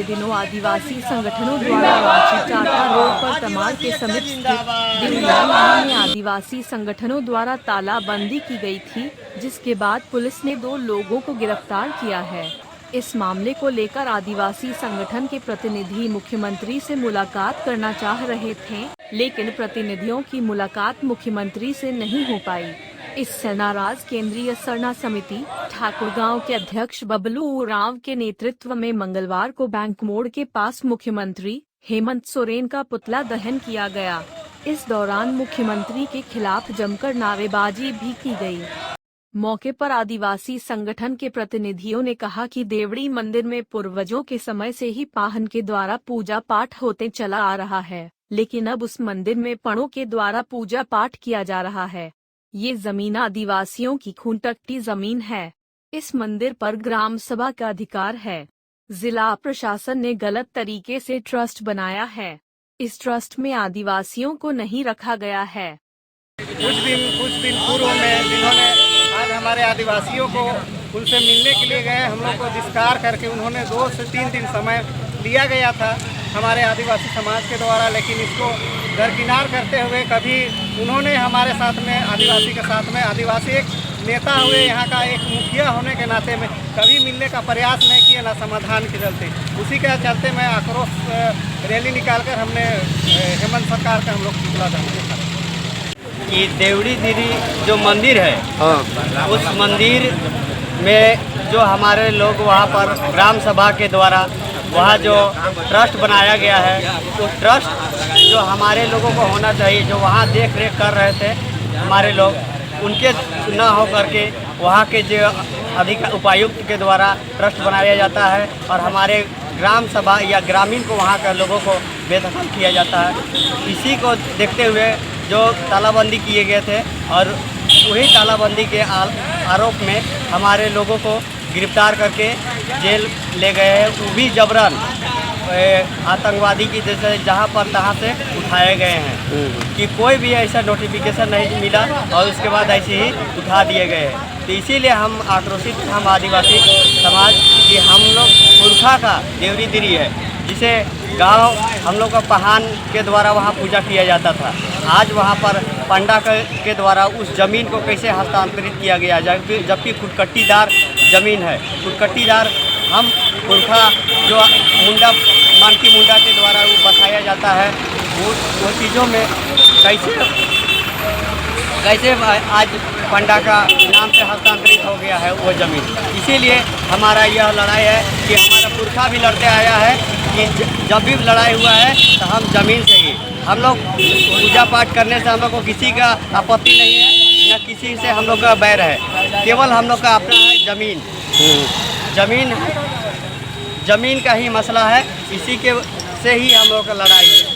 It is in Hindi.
पिछले दिनों आदिवासी संगठनों द्वारा रांची टाटा रोड पर तमाड़ के समीप स्थित दिव्यांग में आदिवासी संगठनों द्वारा तालाबंदी की गई थी, जिसके बाद पुलिस ने 2 लोगों को गिरफ्तार किया है। इस मामले को लेकर आदिवासी संगठन के प्रतिनिधि मुख्यमंत्री से मुलाकात करना चाह रहे थे, लेकिन प्रतिनिधियों की मुलाकात मुख्यमंत्री से नहीं हो पाई। इससे नाराज केंद्रीय सरना समिति ठाकुरगांव के अध्यक्ष बबलू उरांव के नेतृत्व में मंगलवार को बैंक मोड़ के पास मुख्यमंत्री हेमंत सोरेन का पुतला दहन किया गया। इस दौरान मुख्यमंत्री के खिलाफ जमकर नारेबाजी भी की गई। मौके पर आदिवासी संगठन के प्रतिनिधियों ने कहा कि देवड़ी मंदिर में पूर्वजों के समय से ही पाहन के द्वारा पूजा पाठ होते चला आ रहा है, लेकिन अब उस मंदिर में पणों के द्वारा पूजा पाठ किया जा रहा है। ये जमीन आदिवासियों की खूंटकटी जमीन है। इस मंदिर पर ग्राम सभा का अधिकार है। जिला प्रशासन ने गलत तरीके से ट्रस्ट बनाया है। इस ट्रस्ट में आदिवासियों को नहीं रखा गया है। कुछ दिन पूर्व में जिन्होंने आज हमारे आदिवासियों को उनसे मिलने के लिए गए, हम लोग को धिक्कार करके उन्होंने 2 से 3 दिन समय लिया गया था हमारे आदिवासी समाज के द्वारा, लेकिन इसको दरकिनार करते हुए कभी उन्होंने हमारे साथ में आदिवासी के साथ में आदिवासी एक नेता हुए, यहाँ का एक मुखिया होने के नाते में कभी मिलने का प्रयास नहीं किया, ना समाधान के चलते। उसी के चलते मैं आक्रोश रैली निकालकर हमने हेमंत सरकार का हम लोग पुतला दहन किया। ये देवड़ी दीदी जो मंदिर है, उस मंदिर में जो हमारे लोग वहाँ पर ग्राम सभा के द्वारा वहाँ जो ट्रस्ट बनाया गया है, तो ट्रस्ट जो हमारे लोगों को होना चाहिए, जो वहाँ देख रेख कर रहे थे हमारे लोग, उनके न हो करके वहाँ के जो उपायुक्त के द्वारा ट्रस्ट बनाया जाता है और हमारे ग्राम सभा या ग्रामीण को वहाँ के लोगों को बेदखल किया जाता है। इसी को देखते हुए जो तालाबंदी किए गए थे और वही तालाबंदी के आरोप में हमारे लोगों को गिरफ्तार करके जेल ले गए हैं। वो भी जबरन आतंकवादी की जैसे जहाँ पर तहाँ से उठाए गए हैं कि कोई भी ऐसा नोटिफिकेशन नहीं मिला और उसके बाद ऐसे ही उठा दिए गए हैं। तो इसीलिए हम आक्रोशित, हम आदिवासी समाज की हम लोग पुरखा का देवरी दिरी है, जिसे गांव हम लोग का पहान के द्वारा वहाँ पूजा किया जाता था। आज वहाँ पर पंडा के द्वारा उस ज़मीन को कैसे हस्तांतरित किया गया, जबकि खुदकट्टीदार ज़मीन है। खुदकट्टीदार हम पुरखा जो मुंडा मानकी मुंडा के द्वारा वो बसाया जाता है, वो चीज़ों में कैसे आज पंडा का नाम से हस्तांतरित हो गया है वो ज़मीन। इसीलिए हमारा यह लड़ाई है कि हमारा पुरखा भी लड़ते आया है कि जब भी लड़ाई हुआ है तो हम ज़मीन से ही, हम लोग पूजा पाठ करने से हम लोग को किसी का आपत्ति नहीं है, न किसी से हम लोग का बैर है। केवल हम लोग का अपना है ज़मीन का ही मसला है। इसी के से ही हम लोग का लड़ाई है।